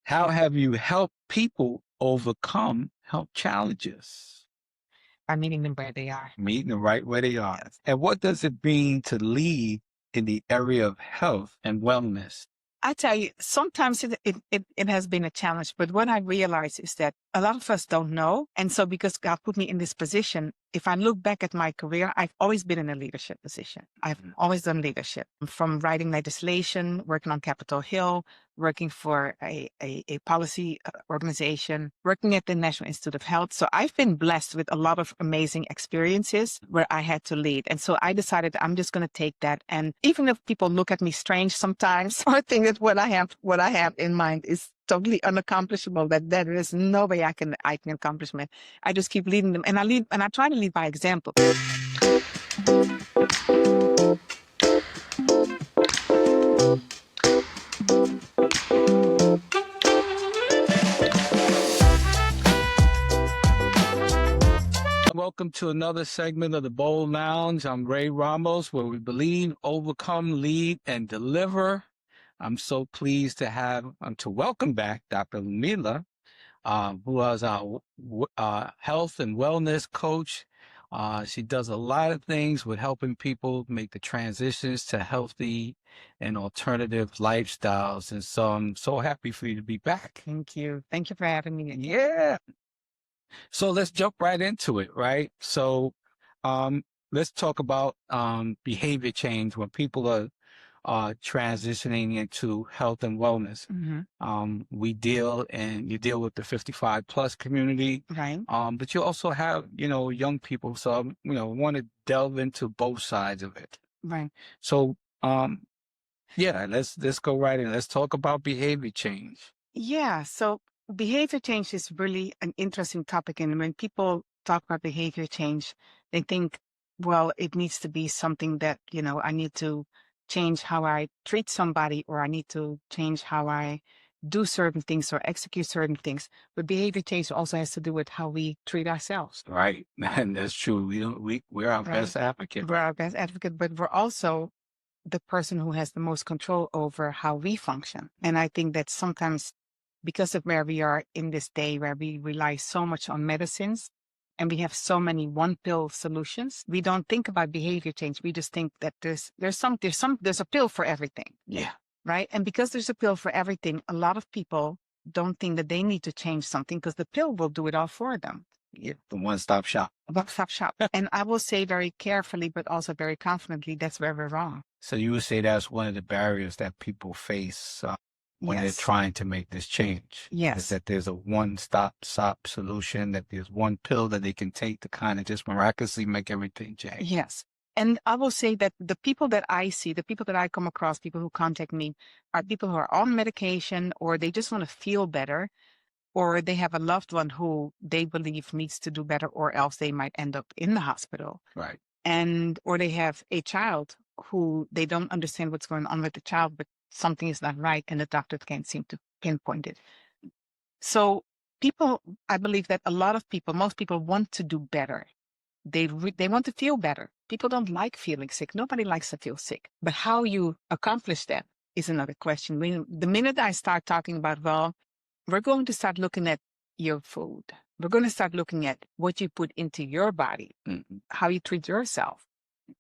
How have you helped people overcome health challenges? by meeting them where they are. Meeting them right where they are. Yes. And what does it mean to lead in the area of health and wellness? I tell you, sometimes it has been a challenge, but what I realize is that a lot of us don't know. And so because God put me in this position, if I look back at my career, I've always been in a leadership position. I've always done leadership, from writing legislation, working on Capitol Hill, working for a policy organization, working at the National Institute of Health. So I've been blessed with a lot of amazing experiences where I had to lead. And so I decided I'm just going to take that. And even if people look at me strange sometimes, or think that what I have in mind is totally unaccomplishable, that there is no way I can accomplish it. I just keep leading them, and I try to lead by example. Welcome to another segment of the Bold Lounge. I'm Ray Ramos, where we believe, overcome, lead, and deliver. I'm so pleased to welcome back Dr. Ludmilla, who is our health and wellness coach. She does a lot of things with helping people make the transitions to healthy and alternative lifestyles. And so I'm so happy for you to be back. Thank you. Thank you for having me. Yeah. So let's jump right into it, right? So let's talk about behavior change when people are transitioning into health and wellness. You deal with the 55 plus community, Right. but you also have, young people. So, want to delve into both sides of it. Right. So, yeah, let's go right in. Let's talk about behavior change. Yeah. So behavior change is really an interesting topic. And when people talk about behavior change, they think, well, it needs to be something that, I need to change how I treat somebody, or I need to change how I do certain things or execute certain things. But behavior change also has to do with how we treat ourselves. Right. And that's true. We're our Right. best advocate. We're our best advocate, but we're also the person who has the most control over how we function. And I think that sometimes, because of where we are in this day, where we rely so much on medicines and we have so many one pill solutions, we don't think about behavior change. We just think that there's a pill for everything. Yeah. Right. And because there's a pill for everything, a lot of people don't think that they need to change something because the pill will do it all for them. Yeah, the one-stop shop. One-stop shop. And I will say very carefully, but also very confidently, that's where we're wrong. So you would say that's one of the barriers that people face when they're trying to make this change. Yes. Is that there's a one-stop solution, that there's one pill that they can take to kind of just miraculously make everything change. Yes. And I will say that the people that I see, the people that I come across, people who contact me, are people who are on medication, or they just want to feel better, or they have a loved one who they believe needs to do better, or else they might end up in the hospital. Right. Or they have a child who they don't understand what's going on with the child, but something is not right, and the doctor can't seem to pinpoint it. So I believe that most people want to do better. They want to feel better. People don't like feeling sick. Nobody likes to feel sick. But how you accomplish that is another question. The minute I start talking about, well, we're going to start looking at your food. We're going to start looking at what you put into your body, how you treat yourself,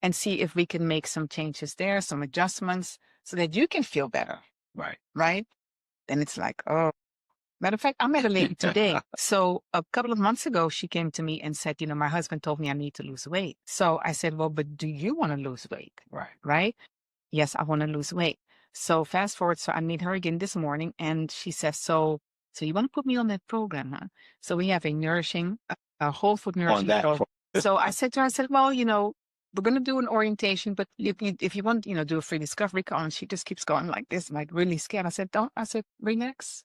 and see if we can make some changes there, some adjustments, so that you can feel better. Right. Right? Then it's like, oh. Matter of fact, I met a lady today. So a couple of months ago, she came to me and said, my husband told me I need to lose weight. So I said, well, but do you want to lose weight? Right. Right? Yes, I want to lose weight. So fast forward. So I meet her again this morning, and she says, so you want to put me on that program, huh? So we have a whole food nourishing program. So I said to her, well, we're going to do an orientation, but if you want, do a free discovery call. And she just keeps going like this, like really scared. I said, relax.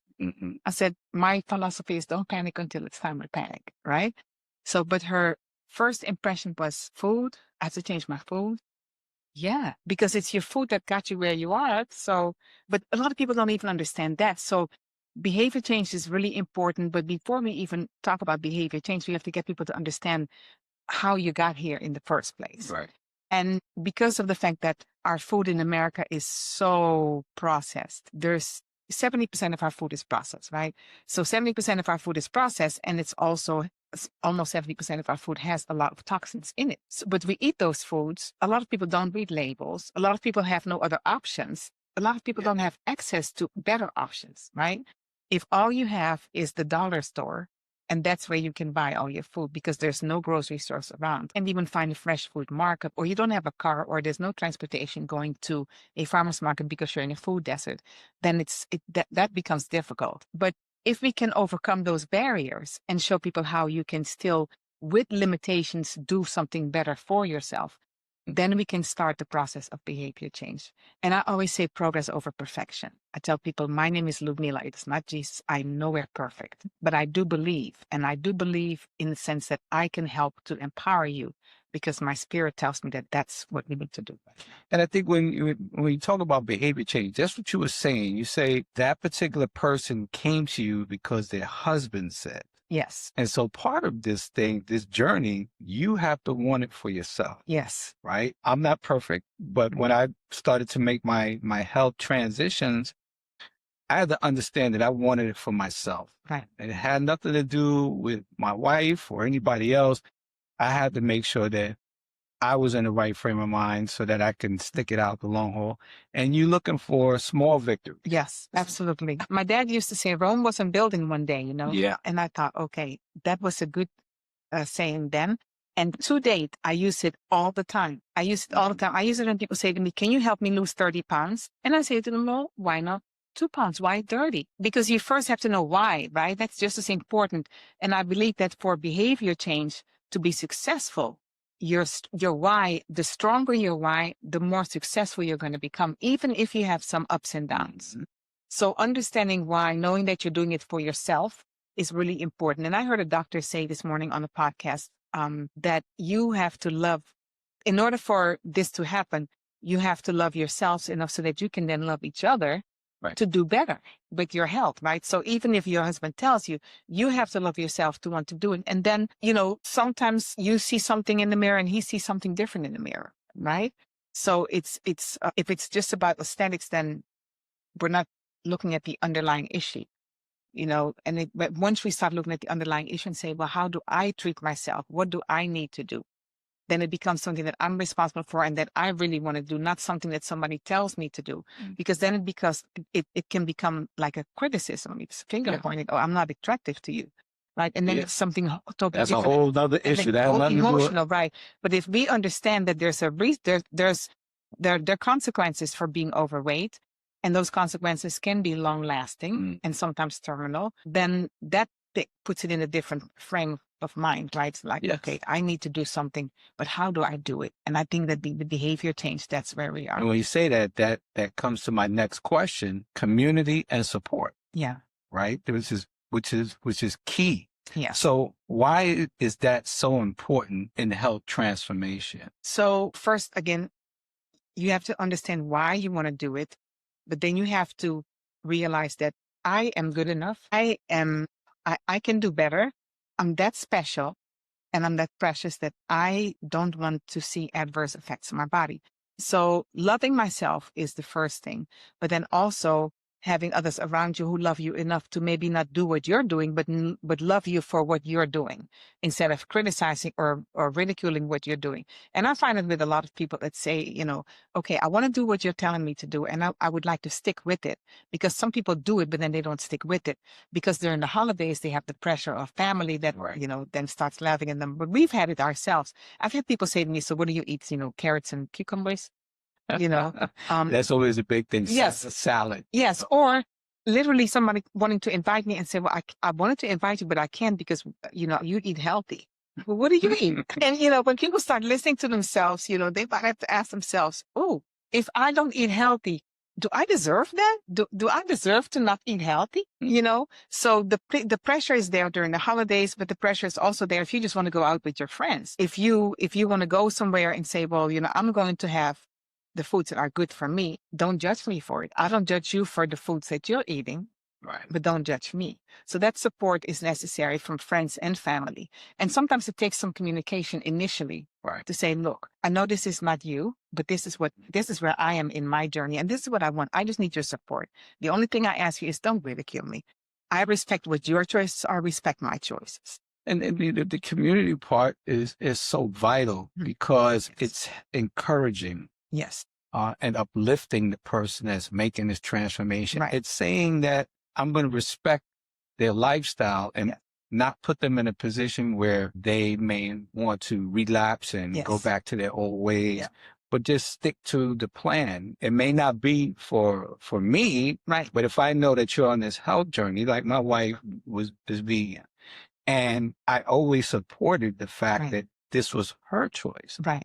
I said, my philosophy is don't panic until it's time to panic, right? So, but her first impression was food. I have to change my food. Yeah, because it's your food that got you where you are. So, but a lot of people don't even understand that. So behavior change is really important. But before we even talk about behavior change, we have to get people to understand how you got here in the first place. Right. And because of the fact that our food in America is so processed, there's 70% of our food is processed, right? So 70% of our food is processed, and it's also almost 70% of our food has a lot of toxins in it. So, but we eat those foods. A lot of people don't read labels. A lot of people have no other options. A lot of people don't have access to better options, right? If all you have is the dollar store, and that's where you can buy all your food because there's no grocery stores around, and even find a fresh food market, or you don't have a car, or there's no transportation going to a farmer's market because you're in a food desert, then that becomes difficult. But if we can overcome those barriers and show people how you can still, with limitations, do something better for yourself, then we can start the process of behavior change. And I always say progress over perfection. I tell people, my name is Ludmilla. It's not Jesus. I'm nowhere perfect. But I do believe, and I do believe in the sense that I can help to empower you, because my spirit tells me that that's what we need to do. And I think when you talk about behavior change, that's what you were saying. You say that particular person came to you because their husband said. Yes. And so part of this thing, this journey, you have to want it for yourself. Yes. Right? I'm not perfect, but when I started to make my health transitions, I had to understand that I wanted it for myself. Right. And it had nothing to do with my wife or anybody else. I had to make sure that I was in the right frame of mind so that I can stick it out the long haul. And you looking for small victories. Yes, absolutely. My dad used to say Rome wasn't building one day, you know? Yeah. And I thought, okay, that was a good saying then. And to date, I use it all the time. I use it all the time. I use it when people say to me, can you help me lose 30 pounds? And I say to them, well, why not 2 pounds? Why 30? Because you first have to know why, right? That's just as important. And I believe that for behavior change to be successful, your why, the stronger your why, the more successful you're going to become, even if you have some ups and downs. So understanding why, knowing that you're doing it for yourself, is really important. And I heard a doctor say this morning on a podcast that you have to love, in order for this to happen, you have to love yourselves enough so that you can then love each other. Right. To do better with your health, right? So even if your husband tells you, you have to love yourself to want to do it. And then, you know, sometimes you see something in the mirror and he sees something different in the mirror, right? So it's if it's just about aesthetics, then we're not looking at the underlying issue, you know. And but once we start looking at the underlying issue and say, well, how do I treat myself? What do I need to do? Then it becomes something that I'm responsible for and that I really want to do, not something that somebody tells me to do. Because then it can become like a criticism. It's finger pointing, oh, I'm not attractive to you. Right. And then it's something totally That's different. A whole other issue. That's emotional, right? But if we understand that there's a reason, there are consequences for being overweight, and those consequences can be long lasting and sometimes terminal, then that puts it in a different frame of mind, right? It's like, okay, I need to do something, but how do I do it? And I think that the behavior change, that's where we are. And when you say that comes to my next question: community and support. Yeah. Right. Which is key. Yeah. So why is that so important in health transformation? So first, again, you have to understand why you want to do it, but then you have to realize that I am good enough. I can do better. I'm that special and I'm that precious that I don't want to see adverse effects on my body. So loving myself is the first thing, but then also having others around you who love you enough to maybe not do what you're doing, but love you for what you're doing instead of criticizing or ridiculing what you're doing. And I find it with a lot of people that say, you know, okay, I want to do what you're telling me to do, and I would like to stick with it, because some people do it, but then they don't stick with it because during the holidays, they have the pressure of family that, you know, then starts laughing at them. But we've had it ourselves. I've had people say to me, so what do you eat? You know, carrots and cucumbers? You know, that's always a big thing. Yes, a salad. Yes, or literally somebody wanting to invite me and say, "Well, I wanted to invite you, but I can't because you know you eat healthy." Well, what do you eat? And you know, when people start listening to themselves, you know, they might have to ask themselves, "Oh, if I don't eat healthy, do I deserve that? Do I deserve to not eat healthy?" You know, so the pressure is there during the holidays, but the pressure is also there if you just want to go out with your friends. If you want to go somewhere and say, "Well, you know, I'm going to have the foods that are good for me," don't judge me for it. I don't judge you for the foods that you're eating, Right. but don't judge me. So that support is necessary from friends and family. And sometimes it takes some communication initially to say, look, I know this is not you, but this is where I am in my journey. And this is what I want. I just need your support. The only thing I ask you is don't ridicule me. I respect what your choices are, respect my choices. And the community part is so vital because it's encouraging. Yes. And uplifting the person that's making this transformation. Right. It's saying that I'm going to respect their lifestyle and not put them in a position where they may want to relapse and go back to their old ways, but just stick to the plan. It may not be for me, but if I know that you're on this health journey, like my wife is vegan, and I always supported the fact that this was her choice. Right.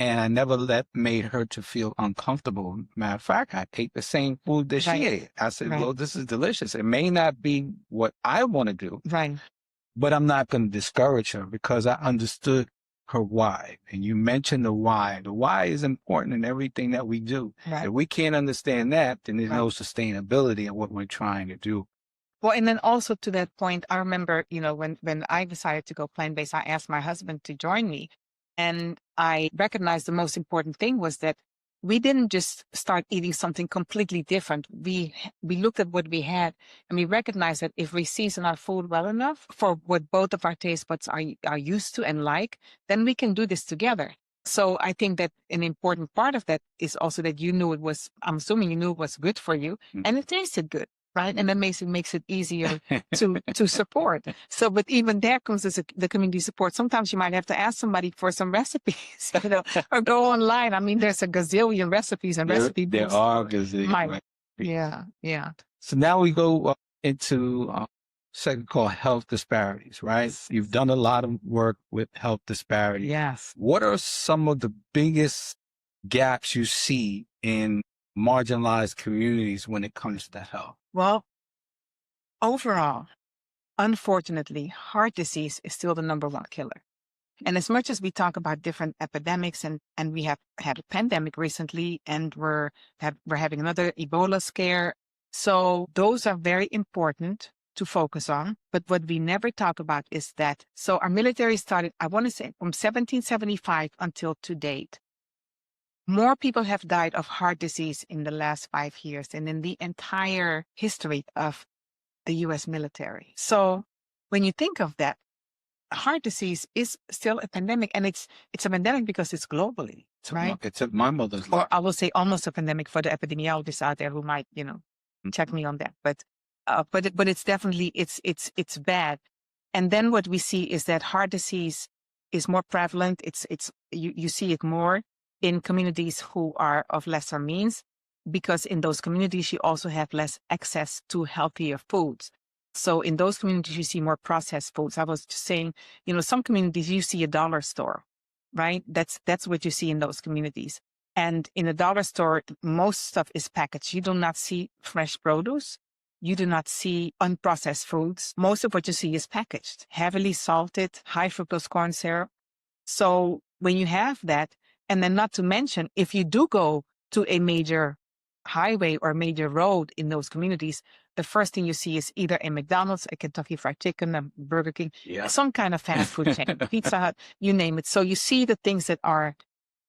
And I never made her to feel uncomfortable. Matter of fact, I ate the same food that she ate. I said, well, this is delicious. It may not be what I want to do, but I'm not going to discourage her because I understood her why. And you mentioned the why. The why is important in everything that we do. If we can't understand that, then there's no sustainability in what we're trying to do. Well, and then also to that point, I remember, when I decided to go plant-based, I asked my husband to join me. And I recognized the most important thing was that we didn't just start eating something completely different. We looked at what we had and we recognized that if we season our food well enough for what both of our taste buds are used to and like, then we can do this together. So I think that an important part of that is also that I'm assuming you knew it was good for you and it tasted good. Right. And that makes it easier to support. So, but even there comes the community support. Sometimes you might have to ask somebody for some recipes, or go online. I mean, there's a gazillion recipes and recipe books. There are gazillion. Yeah. So now we go into segment called health disparities, right? You've done a lot of work with health disparities. Yes. What are some of the biggest gaps you see in marginalized communities when it comes to health? Well, overall, unfortunately, heart disease is still the #1 killer. And as much as we talk about different epidemics and we have had a pandemic recently and we're having another Ebola scare. So those are very important to focus on. But what we never talk about is that, so our military started, I want to say from 1775 until to date. More people have died of heart disease in the last 5 years than in the entire history of the U.S. military. So when you think of that, heart disease is still a pandemic, and it's a pandemic because it's globally, right? It's my mother's life. Or I will say almost a pandemic for the epidemiologists out there who might, check me on that. But it's definitely it's bad. And then what we see is that heart disease is more prevalent. You see it more in communities who are of lesser means, because in those communities you also have less access to healthier foods. So in those communities you see more processed foods. I was just saying, some communities you see a dollar store, right? That's what you see in those communities. And in a dollar store, most stuff is packaged. You do not see fresh produce. You do not see unprocessed foods. Most of what you see is packaged, heavily salted, high fructose corn syrup. So when you have that, and then not to mention, if you do go to a major highway or major road in those communities, the first thing you see is either a McDonald's, a Kentucky Fried Chicken, a Burger King, some kind of fast food chain, Pizza Hut, you name it. So you see the things that are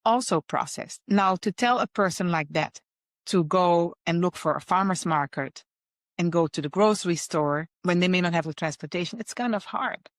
also processed. Now, to tell a person like that to go and look for a farmer's market and go to the grocery store when they may not have the transportation, it's kind of hard.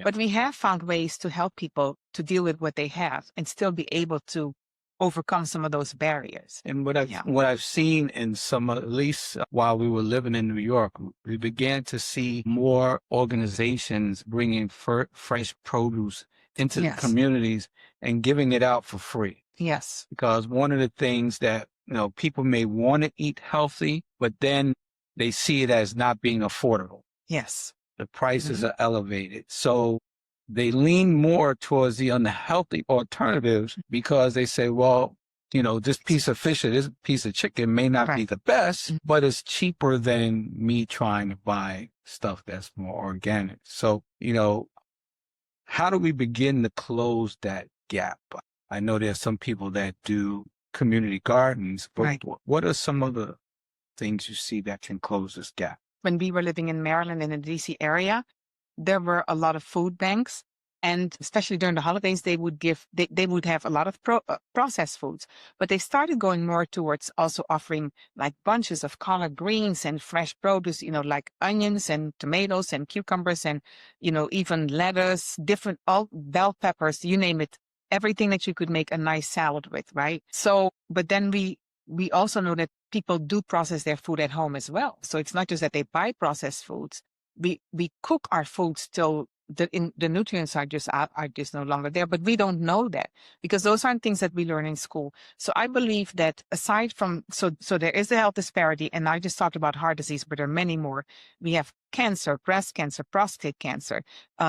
But we have found ways to help people to deal with what they have and still be able to overcome some of those barriers. And what I've seen in some, at least while we were living in New York, we began to see more organizations bringing fresh produce into the communities and giving it out for free. Yes. Because one of the things that, people may want to eat healthy, but then they see it as not being affordable. Yes. The prices are elevated. So they lean more towards the unhealthy alternatives because they say, well, this piece of fish or this piece of chicken may not be the best, but it's cheaper than me trying to buy stuff that's more organic. So, how do we begin to close that gap? I know there's some people that do community gardens, but what are some of the things you see that can close this gap? when we were living in Maryland in the DC area, there were a lot of food banks. And especially during the holidays, they would have a lot of processed foods, but they started going more towards also offering like bunches of collard greens and fresh produce, like onions and tomatoes and cucumbers and, even lettuce, different bell peppers, you name it, everything that you could make a nice salad with, right? So, but then we also know that people do process their food at home as well. So it's not just that they buy processed foods. We cook our foods till the nutrients are just no longer there, but we don't know that because those aren't things that we learn in school. So I believe that aside from so there is a health disparity, and I just talked about heart disease, but there are many more. We have cancer, breast cancer, prostate cancer.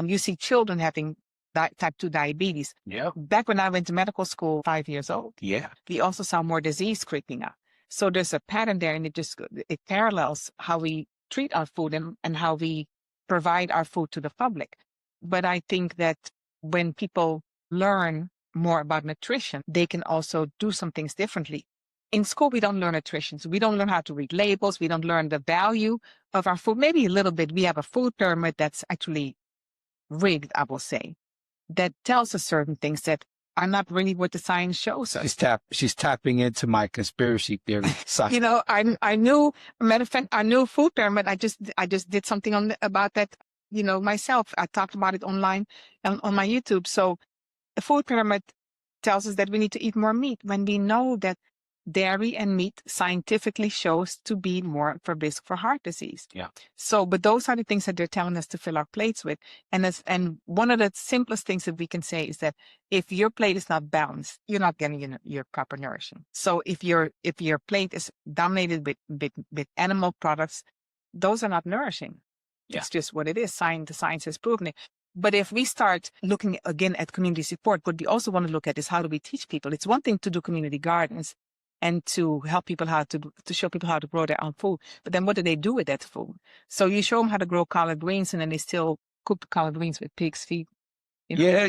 You see children having type 2 diabetes. Yeah. Back when I went to medical school, 5 years old. Yeah. We also saw more disease creeping up. So there's a pattern there, and it parallels how we treat our food and how we provide our food to the public. But I think that when people learn more about nutrition, they can also do some things differently. In school, we don't learn nutrition. So we don't learn how to read labels. We don't learn the value of our food. Maybe a little bit. We have a food pyramid that's actually rigged, I will say, that tells us certain things that are not really what the science shows us. She's tapping into my conspiracy theory. I knew, matter of fact, I knew food pyramid. I just did something about that, myself. I talked about it online on my YouTube. So the food pyramid tells us that we need to eat more meat when we know that dairy and meat scientifically shows to be more for risk for heart disease. Yeah. So, but those are the things that they're telling us to fill our plates with. And one of the simplest things that we can say is that if your plate is not balanced, you're not getting your proper nourishment. So if your plate is dominated with animal products, those are not nourishing. Yeah. It's just what it is. The science has proven it. But if we start looking again at community support, what we also want to look at is how do we teach people? It's one thing to do community gardens and to help people to show people how to grow their own food. But then what do they do with that food? So you show them how to grow collard greens, and then they still cook the collard greens with pig's feet. Yeah.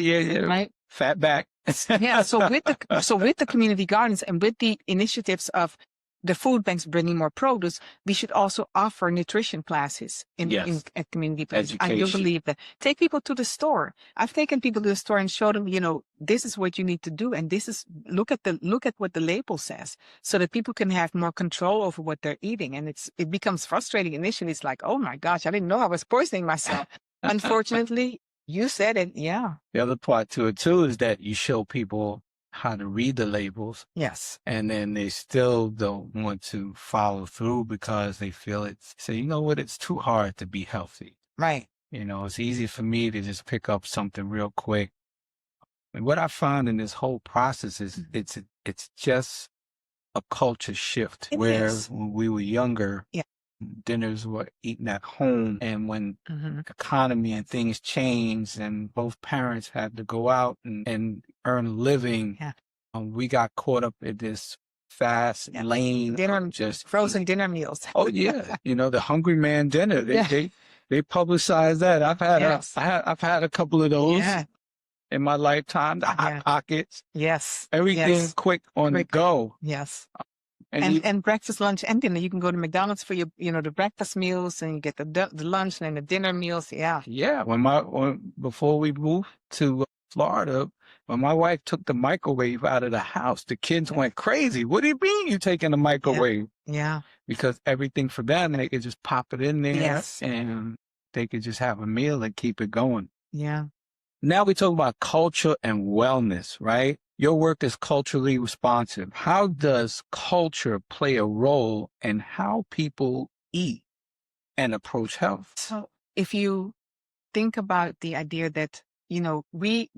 Right? Fat back. Yeah. So with the community gardens and with the initiatives of the food banks bringing more produce, we should also offer nutrition classes at community places. I do believe that. Take people to the store. I've taken people to the store and showed them, this is what you need to do, and this is look at what the label says, so that people can have more control over what they're eating. And it becomes frustrating initially. It's like, oh my gosh, I didn't know I was poisoning myself. Unfortunately, you said it. Yeah. The other part to it too is that you show people how to read the labels. Yes. And then they still don't want to follow through because they feel you know what, it's too hard to be healthy. Right. It's easy for me to just pick up something real quick. And what I found in this whole process is it's just a culture shift. When we were younger, dinners were eaten at home, and when economy and things changed and both parents had to go out and earn a living, we got caught up in this fast lane just frozen dinner meals. Oh yeah, the hungry man dinner. They publicize that. I've had a couple of those in my lifetime. The hot pockets. Yes. Everything quick on the go. Yes. And breakfast, lunch, and dinner. You can go to McDonald's for your, the breakfast meals, and you get the lunch and the dinner meals. Yeah. Yeah. Before we moved to Florida, when my wife took the microwave out of the house, the kids went crazy. What do you mean you taking the microwave? Yeah. Because everything for them, they could just pop it in there and they could just have a meal and keep it going. Yeah. Now we talk about culture and wellness, right? Your work is culturally responsive. How does culture play a role in how people eat and approach health? So if you think about the idea that, we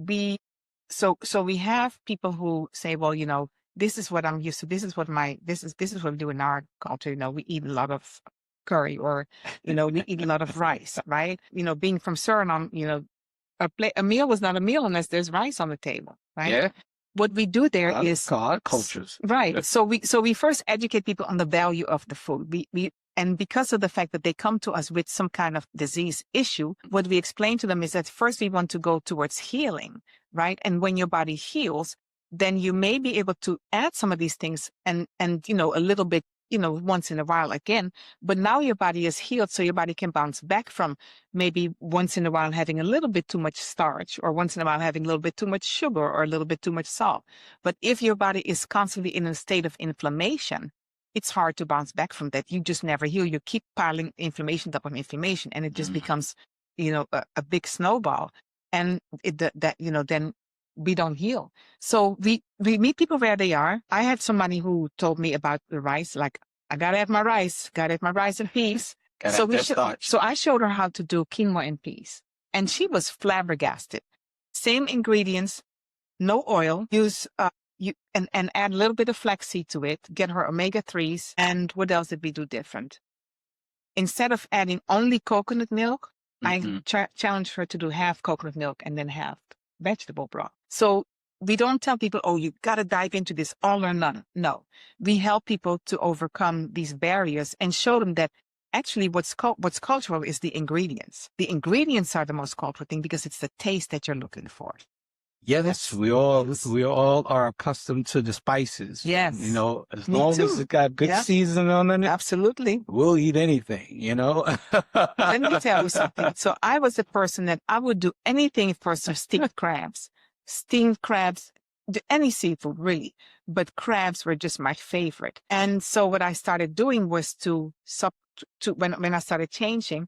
have people who say, well, this is what I'm used to. This is what we do in our culture. We eat a lot of curry, or, we eat a lot of rice, right? Being from Suriname, a meal was not a meal unless there's rice on the table, right? Yeah. What we do there is cultures, right? So we first educate people on the value of the food. And because of the fact that they come to us with some kind of disease issue, what we explain to them is that first we want to go towards healing, right? And when your body heals, then you may be able to add some of these things and a little bit, once in a while again. But now your body is healed, so your body can bounce back from maybe once in a while having a little bit too much starch, or once in a while having a little bit too much sugar, or a little bit too much salt. But if your body is constantly in a state of inflammation, it's hard to bounce back from that. You just never heal. You keep piling inflammation upon inflammation, and it just becomes, a big snowball. And then we don't heal. So we meet people where they are. I had somebody who told me about the rice, like, I gotta have my rice and peas. So I showed her how to do quinoa and peas, and she was flabbergasted. Same ingredients, no oil. Use and add a little bit of flaxseed to it. Get her omega-3s. And what else did we do different? Instead of adding only coconut milk, I challenged her to do half coconut milk and then half vegetable broth. So we don't tell people, oh, you got to dive into this all or none. No, we help people to overcome these barriers and show them that actually what's cultural is the ingredients. The ingredients are the most cultural thing because it's the taste that you're looking for. Yes, we all are accustomed to the spices. Yes. As long as it's got good seasoning on it. Absolutely. We'll eat anything, Let me tell you something. So I was the person that I would do anything for some steamed crabs, any seafood really, but crabs were just my favorite. And so what I started doing was when I started changing,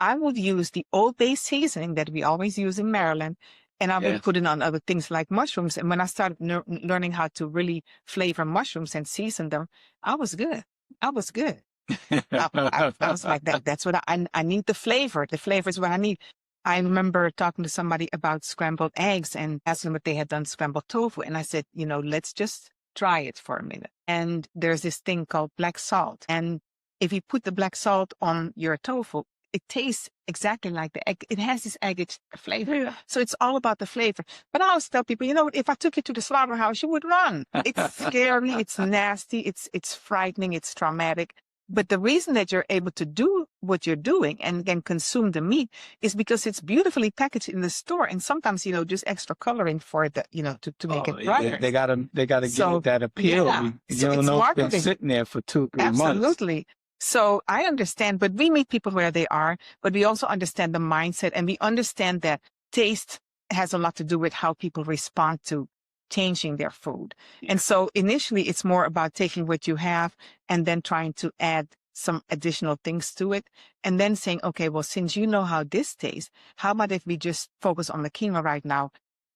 I would use the Old Bay seasoning that we always use in Maryland, and I would put it on other things like mushrooms. And when I started learning how to really flavor mushrooms and season them, I was good. I was like, that's what I need. The flavor is what I need. I remember talking to somebody about scrambled eggs and asking them if they had done scrambled tofu. And I said, let's just try it for a minute. And there's this thing called black salt. And if you put the black salt on your tofu, it tastes exactly like the egg. It has this eggish flavor. Yeah. So it's all about the flavor. But I always tell people, if I took you to the slaughterhouse, you would run. It's scary. It's nasty. It's frightening. It's traumatic. But the reason that you're able to do what you're doing and then consume the meat is because it's beautifully packaged in the store. And sometimes, just extra coloring for the, to make it brighter. They gotta give that appeal. Yeah. You don't know it's been sitting there for 2-3 months. Absolutely. So I understand, but we meet people where they are, but we also understand the mindset, and we understand that taste has a lot to do with how people respond to changing their food. Yeah. And so initially it's more about taking what you have and then trying to add some additional things to it, and then saying, okay, well, since you know how this tastes, how about if we just focus on the quinoa right now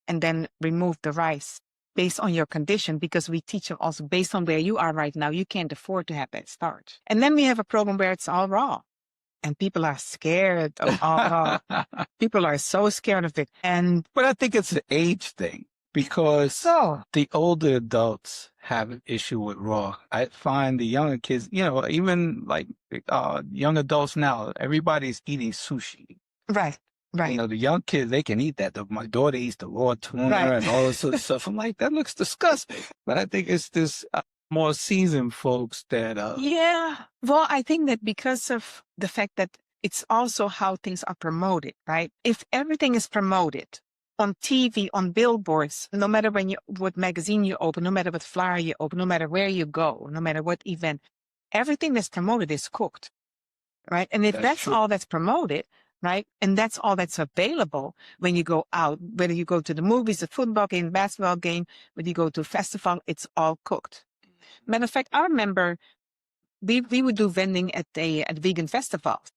and then remove the rice based on your condition, because we teach them also based on where you are right now, you can't afford to have that starch. And then we have a problem where it's all raw. And people are scared of all raw. People are so scared of it. But I think it's an age thing, because the older adults have an issue with raw. I find the younger kids, even like young adults now, everybody's eating sushi. Right. Right. The young kids, they can eat that. My daughter eats the raw tuna and all this sort of stuff. I'm like, that looks disgusting. But I think it's this more seasoned folks that... Yeah. Well, I think that because of the fact that it's also how things are promoted, right? If everything is promoted on TV, on billboards, no matter what magazine you open, no matter what flyer you open, no matter where you go, no matter what event, everything that's promoted is cooked, right? And if that's all that's promoted, right? And that's all that's available when you go out, whether you go to the movies, a football game, basketball game, whether you go to a festival, it's all cooked. Matter of fact, I remember we would do vending at vegan festivals.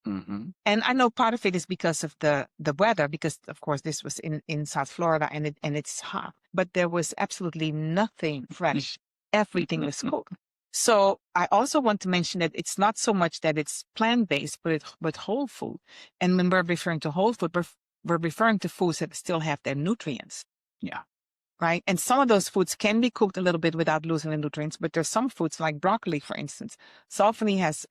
Mm-hmm. And I know part of it is because of the weather, because of course this was in South Florida and it's hot, but there was absolutely nothing fresh. Everything was cooked. So I also want to mention that it's not so much that it's plant-based, but whole food. And when we're referring to whole food, we're referring to foods that still have their nutrients. Yeah. Right. And some of those foods can be cooked a little bit without losing the nutrients, but there's some foods like broccoli, for instance. Sulfony has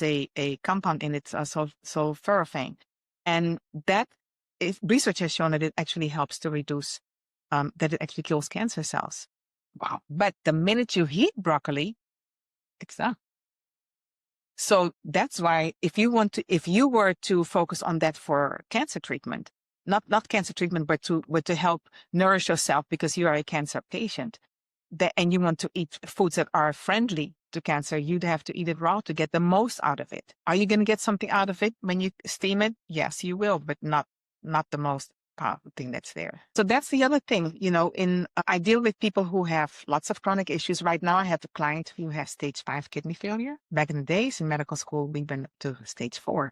a compound in it, sulforaphane. And research has shown that it actually helps to reduce, that it actually kills cancer cells. Wow. But the minute you heat broccoli, it's done. So that's why if you were to focus on that for cancer treatment, not cancer treatment, but to help nourish yourself because you are a cancer patient, and you want to eat foods that are friendly to cancer, you'd have to eat it raw to get the most out of it. Are you going to get something out of it when you steam it? Yes, you will, but not the most powerful thing that's there. So that's the other thing, I deal with people who have lots of chronic issues. Right now, I have a client who has stage 5 kidney failure. Back in the days in medical school, we went up to stage 4.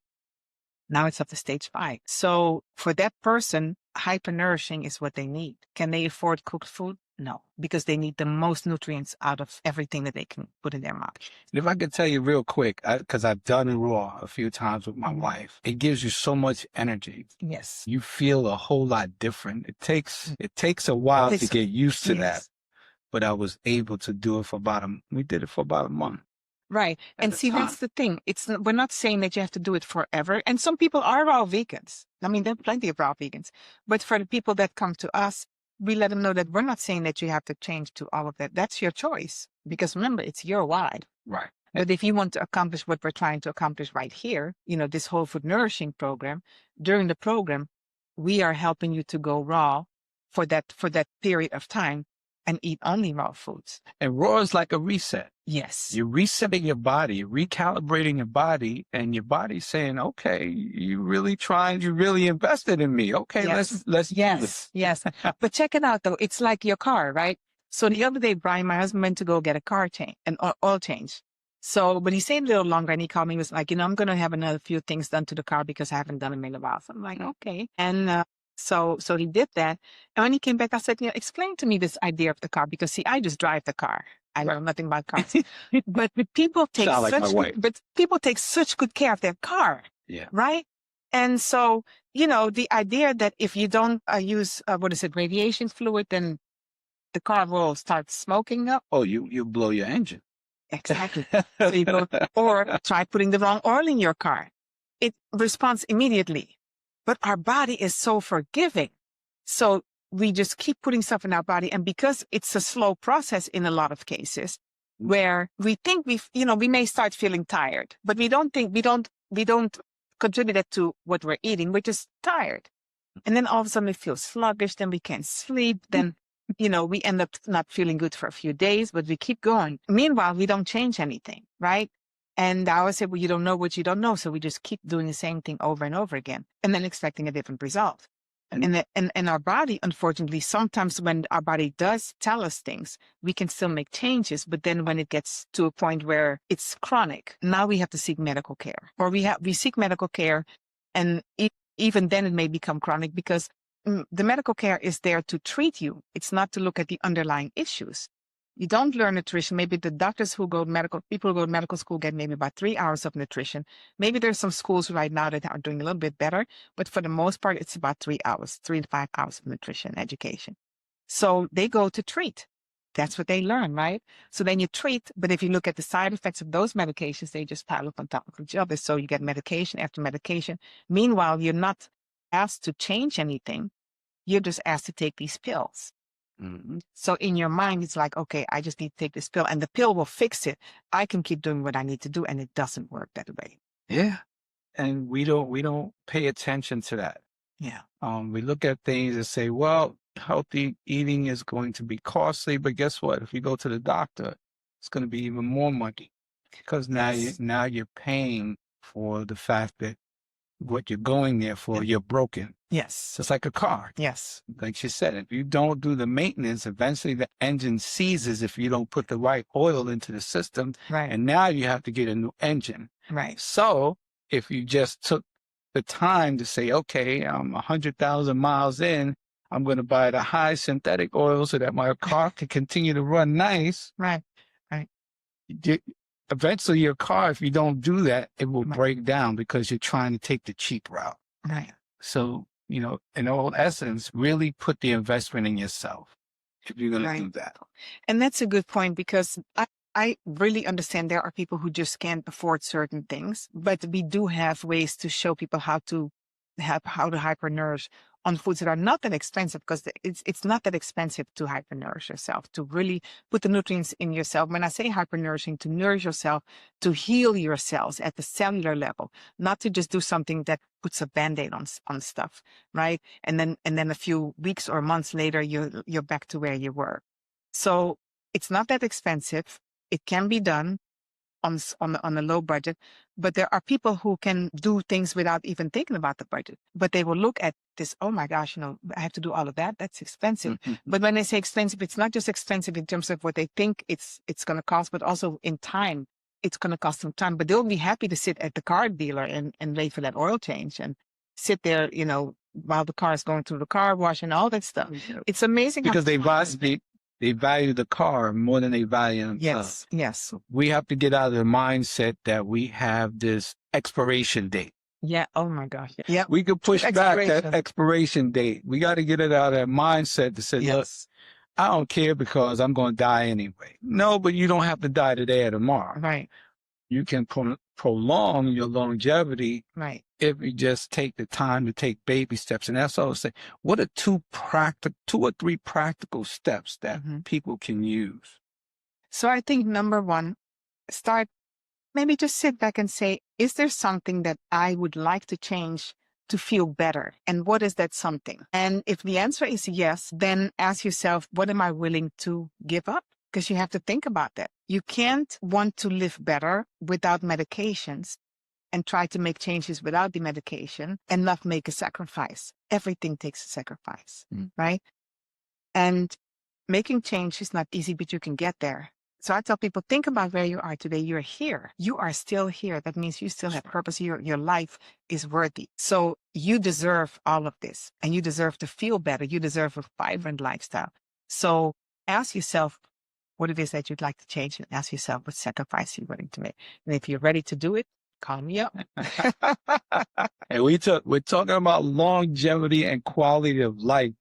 Now it's up to stage 5. So for that person, hypernourishing is what they need. Can they afford cooked food? No, because they need the most nutrients out of everything that they can put in their mouth. And if I could tell you real quick, because I've done it raw a few times with my wife, it gives you so much energy. Yes. You feel a whole lot different. It takes a while to get used to that, but I was able to do it we did it for about a month. Right. And see, that's the thing. We're not saying that you have to do it forever. And some people are raw vegans. I mean, there are plenty of raw vegans. But for the people that come to us, we let them know that we're not saying that you have to change to all of that. That's your choice. Because remember, it's your why. Right. But if you want to accomplish what we're trying to accomplish right here, this whole food nourishing program, during the program, we are helping you to go raw for that period of time and eat only raw foods. And raw is like a reset. Yes. You're resetting your body, you're recalibrating your body, and your body's saying, okay, you really invested in me. Okay, yes. let's do yes, this. yes. But check it out though. It's like your car, right? So the other day, Brian, my husband went to go get a car change, an oil change. So, but he stayed a little longer and he called me, was like, I'm going to have another few things done to the car because I haven't done them in a while. So I'm like, okay. And, so he did that. And when he came back, I said, explain to me this idea of the car, because see, I just drive the car. I know nothing about cars, but people take people take such good care of their car. Yeah. Right. And so, the idea that if you don't use, radiation fluid, then the car will start smoking up. Oh, you blow your engine. Exactly. So you go, or try putting the wrong oil in your car. It responds immediately. But our body is so forgiving. So we just keep putting stuff in our body. And because it's a slow process in a lot of cases, where we think we may start feeling tired, but we don't contribute that to what we're eating. We're just tired. And then all of a sudden we feel sluggish, then we can't sleep, then we end up not feeling good for a few days, but we keep going. Meanwhile, we don't change anything, right? And I always say, well, you don't know what you don't know. So we just keep doing the same thing over and over again and then expecting a different result. And our body, unfortunately, sometimes when our body does tell us things, we can still make changes. But then when it gets to a point where it's chronic, now we have to seek medical care, or we seek medical care. And even then it may become chronic, because the medical care is there to treat you. It's not to look at the underlying issues. You don't learn nutrition. Maybe the doctors people who go to medical school get maybe about 3 hours of nutrition. Maybe there's some schools right now that are doing a little bit better, but for the most part, it's about 3 hours, 3 to 5 hours of nutrition education. So they go to treat. That's what they learn, right? So then you treat, but if you look at the side effects of those medications, they just pile up on top of each other. So you get medication after medication. Meanwhile, you're not asked to change anything. You're just asked to take these pills. Mm-hmm. So in your mind, it's like, okay, I just need to take this pill and the pill will fix it. I can keep doing what I need to do, and it doesn't work that way. Yeah. And we don't pay attention to that. Yeah. We look at things and say, well, healthy eating is going to be costly, but guess what? If you go to the doctor, it's going to be even more money, because now you're paying for the fact that what you're going there for, you're broken. Yes. It's like a car. Yes. Like she said, if you don't do the maintenance, eventually the engine seizes if you don't put the right oil into the system. Right. And now you have to get a new engine. Right. So if you just took the time to say, okay, I'm 100,000 miles in, I'm going to buy the high synthetic oil so that my car can continue to run nice. Right. Right. Eventually your car, if you don't do that, it will break down because you're trying to take the cheap route. Right. So, in all essence, really put the investment in yourself if you're going to do that. And that's a good point, because I really understand there are people who just can't afford certain things, but we do have ways to show people how to hypernourish on foods that are not that expensive, because it's not that expensive to hypernourish yourself, to really put the nutrients in yourself. When I say hypernourishing, to nourish yourself, to heal your cells at the cellular level, not to just do something that puts a Band-Aid on stuff, right? And then a few weeks or months later, you're back to where you were. So it's not that expensive. It can be done. on a low budget, but there are people who can do things without even thinking about the budget. But they will look at this, oh my gosh, I have to do all of that. That's expensive. But when they say expensive, it's not just expensive in terms of what they think it's going to cost, but also in time. It's going to cost them time. But they'll be happy to sit at the car dealer and wait for that oil change and sit there, while the car is going through the car wash and all that stuff. It's amazing because they value the car more than they value themselves. Yes. We have to get out of the mindset that we have this expiration date. Yeah. Oh my gosh. Yeah. We could push back that expiration date. We got to get it out of that mindset to say, look, I don't care because I'm going to die anyway. No, but you don't have to die today or tomorrow. Right. You can prolong your longevity. Right. If you just take the time to take baby steps. And that's all I say. What are two or three practical steps that people can use? So I think number one, maybe just sit back and say, is there something that I would like to change to feel better? And what is that something? And if the answer is yes, then ask yourself, what am I willing to give up? Because you have to think about that. You can't want to live better without medications and try to make changes without the medication and not make a sacrifice. Everything takes a sacrifice, right? And making change is not easy, but you can get there. So I tell people, think about where you are today. You're here. You are still here. That means you still have purpose. Your life is worthy. So you deserve all of this, and you deserve to feel better. You deserve a vibrant lifestyle. So ask yourself what it is that you'd like to change, and ask yourself what sacrifice you're willing to make. And if you're ready to do it, call me up. And we're talking about longevity and quality of life.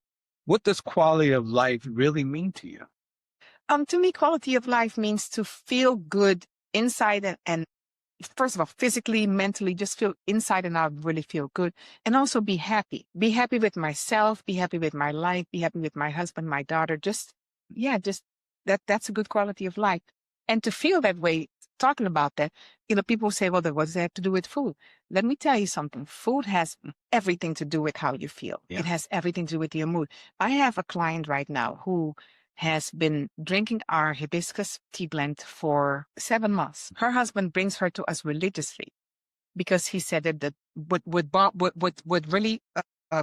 What does quality of life really mean to you? To me, quality of life means to feel good inside and first of all, physically, mentally, just feel inside and out, really feel good. And also be happy. Be happy with myself, be happy with my life, be happy with my husband, my daughter. Just that's a good quality of life. And to feel that way, talking about that, people say, well, what does that have to do with food? Let me tell you something. Food has everything to do with how you feel. Yeah. It has everything to do with your mood. I have a client right now who has been drinking our hibiscus tea blend for 7 months. Her husband brings her to us religiously because he said that what really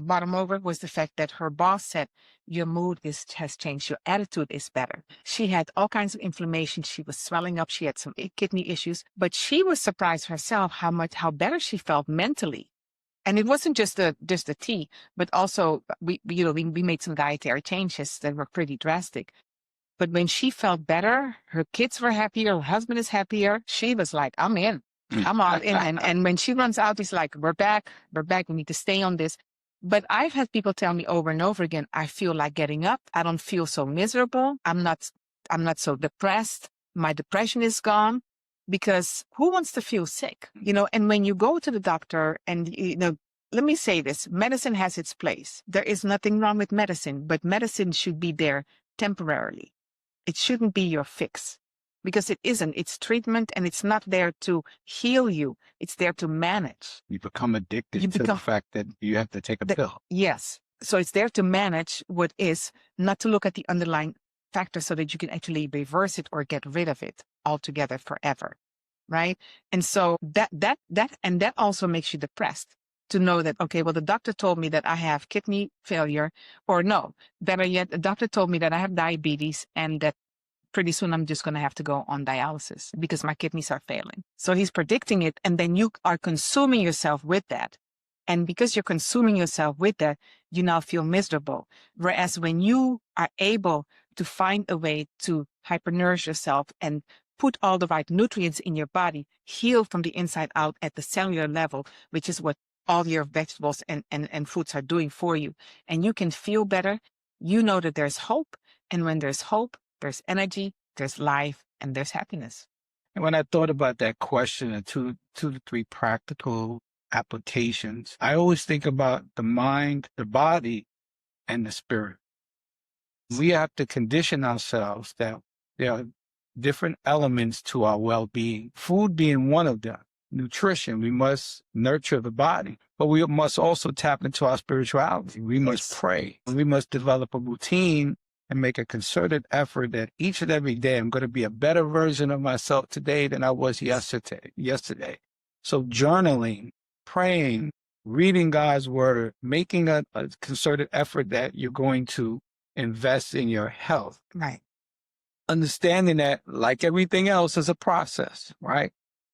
brought him over was the fact that her boss said, your mood has changed. Your attitude is better. She had all kinds of inflammation. She was swelling up. She had some kidney issues, but she was surprised herself how better she felt mentally. And it wasn't just the tea, but also we made some dietary changes that were pretty drastic. But when she felt better, her kids were happier, her husband is happier. She was like, I'm in. I'm all in. And when she runs out, it's like, we're back. We need to stay on this. But I've had people tell me over and over again, I feel like getting up. I don't feel so miserable. I'm not so depressed. My depression is gone. Because who wants to feel sick? And when you go to the doctor and, let me say this, medicine has its place. There is nothing wrong with medicine, but medicine should be there temporarily. It shouldn't be your fix because it isn't. It's treatment and it's not there to heal you. It's there to manage. You become addicted to the fact that you have to take a pill. Yes. So it's there to manage what is, not to look at the underlying factor so that you can actually reverse it or get rid of it altogether forever. Right. And so that also makes you depressed to know that, okay, well, the doctor told me that I have kidney failure, or no, better yet, the doctor told me that I have diabetes and that pretty soon I'm just going to have to go on dialysis because my kidneys are failing. So he's predicting it. And then you are consuming yourself with that. And because you're consuming yourself with that, you now feel miserable. Whereas when you are able to find a way to hypernourish yourself and put all the right nutrients in your body, heal from the inside out at the cellular level, which is what all your vegetables and fruits are doing for you, and you can feel better, you know that there's hope. And when there's hope, there's energy, there's life, and there's happiness. And when I thought about that question of two to three practical applications, I always think about the mind, the body, and the spirit. We have to condition ourselves that there are different elements to our well-being, food being one of them. Nutrition, we must nurture the body, but we must also tap into our spirituality. We must pray. We must develop a routine and make a concerted effort that each and every day I'm going to be a better version of myself today than I was yesterday. So journaling, praying, reading God's word, making a concerted effort that you're going to invest in your health. Right. Understanding that, like everything else, is a process, right?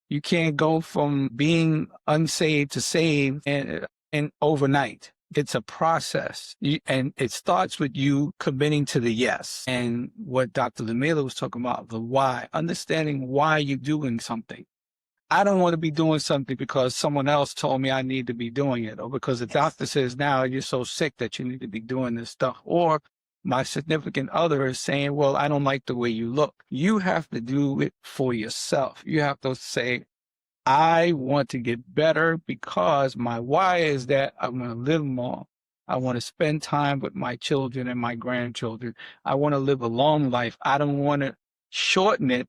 You can't go from being unsaved to saved and overnight. It's a process. And it starts with you committing to the yes. And what Dr. Ludmilla was talking about, the why, understanding why you're doing something. I don't want to be doing something because someone else told me I need to be doing it, or because the doctor says now you're so sick that you need to be doing this stuff, or my significant other is saying, well, I don't like the way you look. You have to do it for yourself. You have to say, I want to get better because my why is that I want to live more. I want to spend time with my children and my grandchildren. I want to live a long life. I don't want to shorten it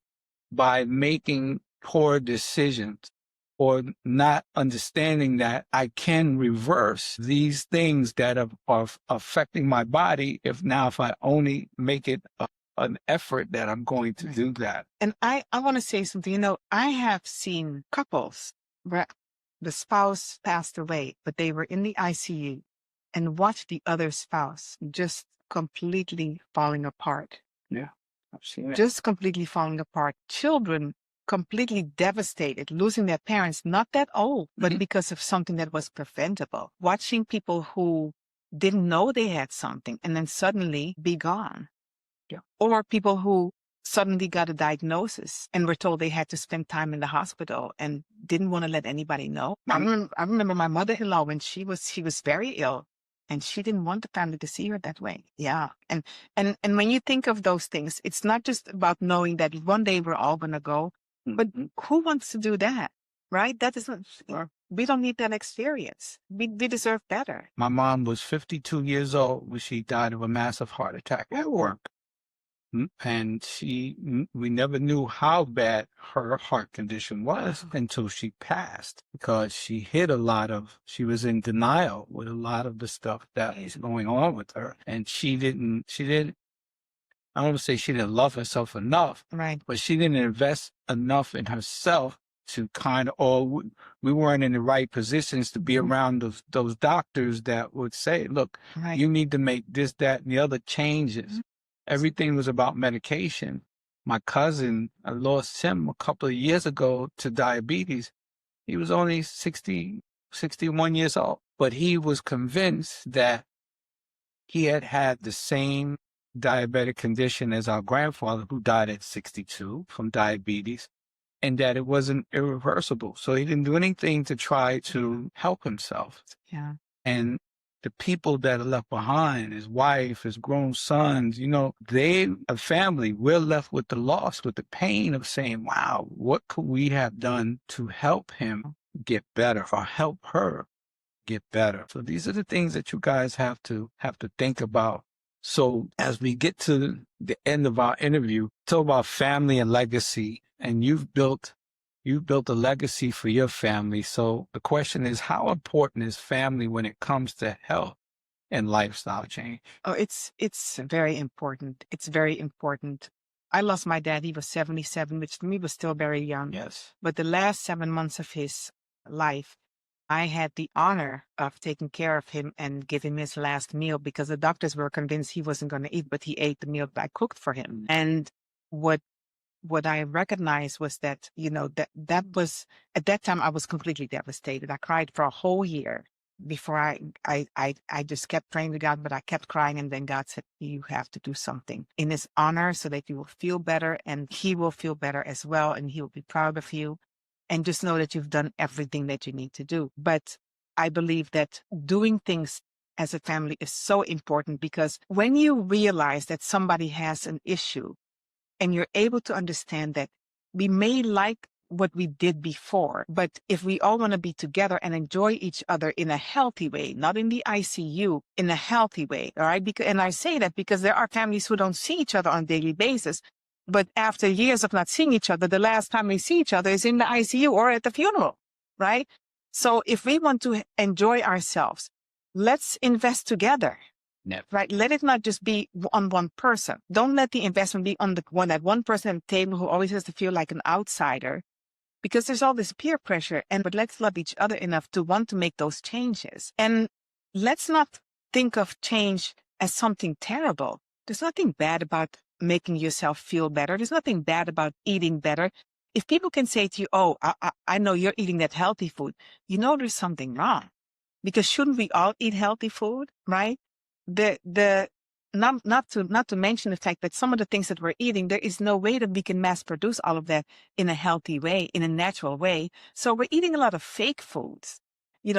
by making poor decisions or not understanding that I can reverse these things that are affecting my body if I only make it an effort that I'm going to do that. And I want to say something. You know, I have seen couples where the spouse passed away, but they were in the ICU and watched the other spouse just completely falling apart. Yeah, I've seen it. Just completely falling apart. Children completely devastated, losing their parents, not that old, but because of something that was preventable. Watching people who didn't know they had something and then suddenly be gone. Yeah. Or people who suddenly got a diagnosis and were told they had to spend time in the hospital and didn't want to let anybody know. I remember my mother-in-law when she was very ill and she didn't want the family to see her that way. Yeah. And when you think of those things, it's not just about knowing that one day we're all going to go, but who wants to do that? Right? That isn't, we don't need that experience. We deserve better. My mom was 52 years old when she died of a massive heart attack at work. And we never knew how bad her heart condition was until she passed, because she was in denial with a lot of the stuff that was going on with her. And she didn't, I don't want to say she didn't love herself enough, right? But she didn't invest enough in herself to we weren't in the right positions to be around those doctors that would say, look, you need to make this, that, and the other changes. Everything was about medication. My cousin, I lost him a couple of years ago to diabetes. He was only 61 years old, but he was convinced that he had the same diabetic condition as our grandfather, who died at 62 from diabetes, and that it wasn't irreversible. So he didn't do anything to try to help himself. Yeah. And the people that are left behind, his wife, his grown sons, a family, we're left with the loss, with the pain of saying, wow, what could we have done to help him get better or help her get better? So these are the things that you guys have to think about. So as we get to the end of our interview, talk about family and legacy, and you've built a legacy for your family. So the question is, how important is family when it comes to health and lifestyle change? Oh, it's very important. It's very important. I lost my dad. He was 77, which to me was still very young. Yes. But the last 7 months of his life, I had the honor of taking care of him and giving him his last meal, because the doctors were convinced he wasn't going to eat, but he ate the meal that I cooked for him. And what I recognized was that, that was, at that time, I was completely devastated. I cried for a whole year before I just kept praying to God, but I kept crying. And then God said, you have to do something in his honor so that you will feel better, and he will feel better as well. And he will be proud of you. And just know that you've done everything that you need to do. But I believe that doing things as a family is so important, because when you realize that somebody has an issue and you're able to understand that we may like what we did before, but if we all want to be together and enjoy each other in a healthy way, not in the ICU, in a healthy way, all right? And I say that because there are families who don't see each other on a daily basis. But after years of not seeing each other, the last time we see each other is in the ICU or at the funeral, right? So if we want to enjoy ourselves, let's invest together. Never. Right? Let it not just be on one person. Don't let the investment be on that one person at the table who always has to feel like an outsider, because there's all this peer pressure. But let's love each other enough to want to make those changes. And let's not think of change as something terrible. There's nothing bad about making yourself feel better. There's nothing bad about eating better. If people can say to you, oh, I know you're eating that healthy food, you know there's something wrong. Because shouldn't we all eat healthy food, right? Not to mention the fact that some of the things that we're eating, there is no way that we can mass produce all of that in a healthy way, in a natural way. So we're eating a lot of fake foods.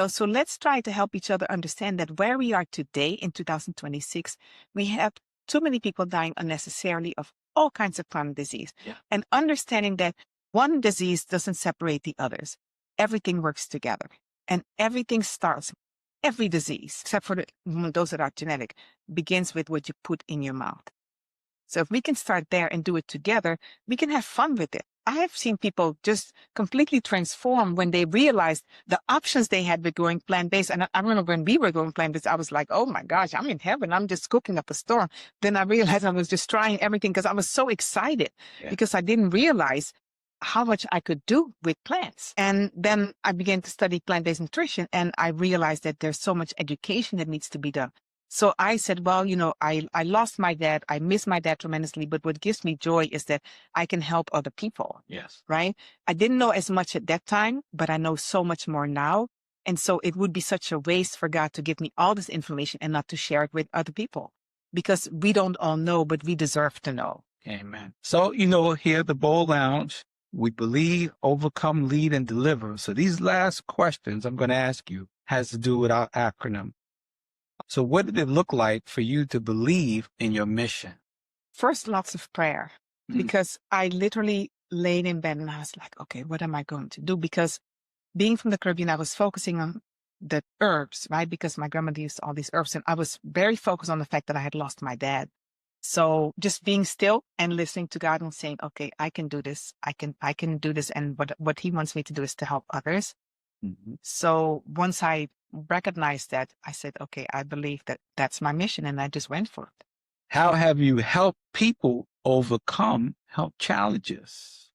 So let's try to help each other understand that where we are today in 2026, we have too many people dying unnecessarily of all kinds of chronic disease. Yeah. And understanding that one disease doesn't separate the others. Everything works together. And everything starts, every disease, except for those that are genetic, begins with what you put in your mouth. So if we can start there and do it together, we can have fun with it. I have seen people just completely transform when they realized the options they had with going plant-based. And I remember when we were going plant-based, I was like, oh my gosh, I'm in heaven. I'm just cooking up a storm. Then I realized I was just trying everything because I was so excited because I didn't realize how much I could do with plants. And then I began to study plant-based nutrition, and I realized that there's so much education that needs to be done. So I said, well, I lost my dad. I miss my dad tremendously. But what gives me joy is that I can help other people. Yes. Right? I didn't know as much at that time, but I know so much more now. And so it would be such a waste for God to give me all this information and not to share it with other people, because we don't all know, but we deserve to know. Amen. So, here at the Bowl Lounge, we believe, overcome, lead, and deliver. So these last questions I'm going to ask you has to do with our acronym. So what did it look like for you to believe in your mission? First, lots of prayer, because I literally laid in bed and I was like, okay, what am I going to do? Because being from the Caribbean, I was focusing on the herbs, right? Because my grandmother used all these herbs, and I was very focused on the fact that I had lost my dad. So just being still and listening to God and saying, okay, I can do this. I can do this. And what he wants me to do is to help others. Mm-hmm. So once I recognized that, I said, okay, I believe that that's my mission. And I just went for it. How have you helped people overcome health challenges?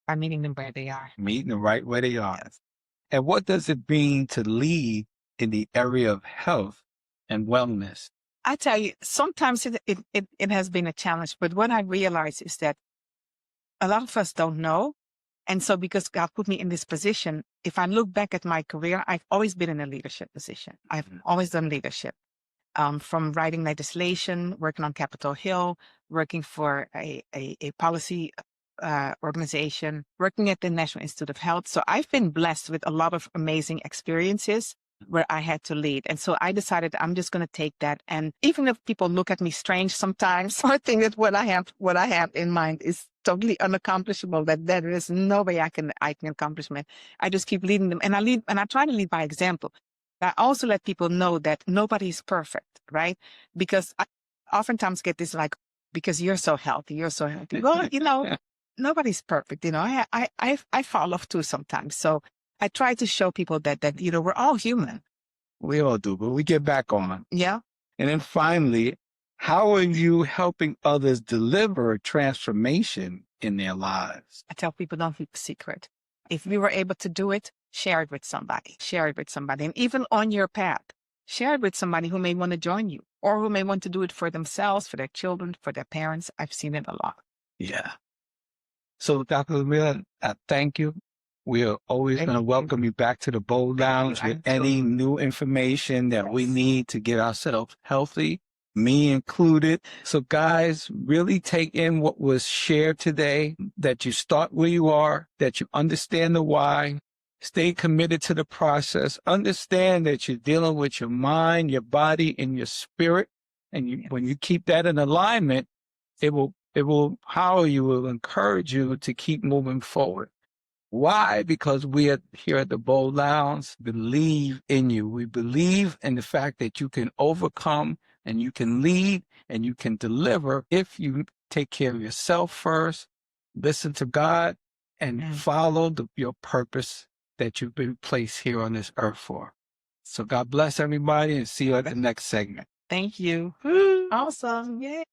By meeting them where they are. Meeting them right where they are. Yes. And what does it mean to lead in the area of health and wellness? I tell you, sometimes it has been a challenge, but what I realize is that a lot of us don't know. And so because God put me in this position, if I look back at my career, I've always been in a leadership position. I've always done leadership, from writing legislation, working on Capitol Hill, working for a policy organization, working at the National Institute of Health. So I've been blessed with a lot of amazing experiences where I had to lead. And so I decided I'm just going to take that. And even if people look at me strange sometimes, I think that what I have in mind is totally unaccomplishable, that there is no way I can accomplish it. I just keep leading them. And I try to lead by example. I also let people know that nobody's perfect, right? Because I oftentimes get this like, because you're so healthy. Well, nobody's perfect. I fall off too sometimes. So I try to show people that we're all human. We all do, but we get back on. Yeah. And then finally, how are you helping others deliver transformation in their lives? I tell people, don't keep a secret. If we were able to do it, share it with somebody. And even on your path, share it with somebody who may want to join you or who may want to do it for themselves, for their children, for their parents. I've seen it a lot. Yeah. So, Dr. Ludmilla, I thank you. We are always going to welcome you back to the Bowl Lounge with any new information that we need to get ourselves healthy, me included. So guys, really take in what was shared today, that you start where you are, that you understand the why, stay committed to the process, understand that you're dealing with your mind, your body, and your spirit. And when you keep that in alignment, it will empower you, will encourage you to keep moving forward. Why? Because we here at the Bowl Lounge believe in you. We believe in the fact that you can overcome and you can lead and you can deliver if you take care of yourself first, listen to God, and follow your purpose that you've been placed here on this earth for. So God bless everybody and see you at the next segment. Thank you. Awesome. Yay.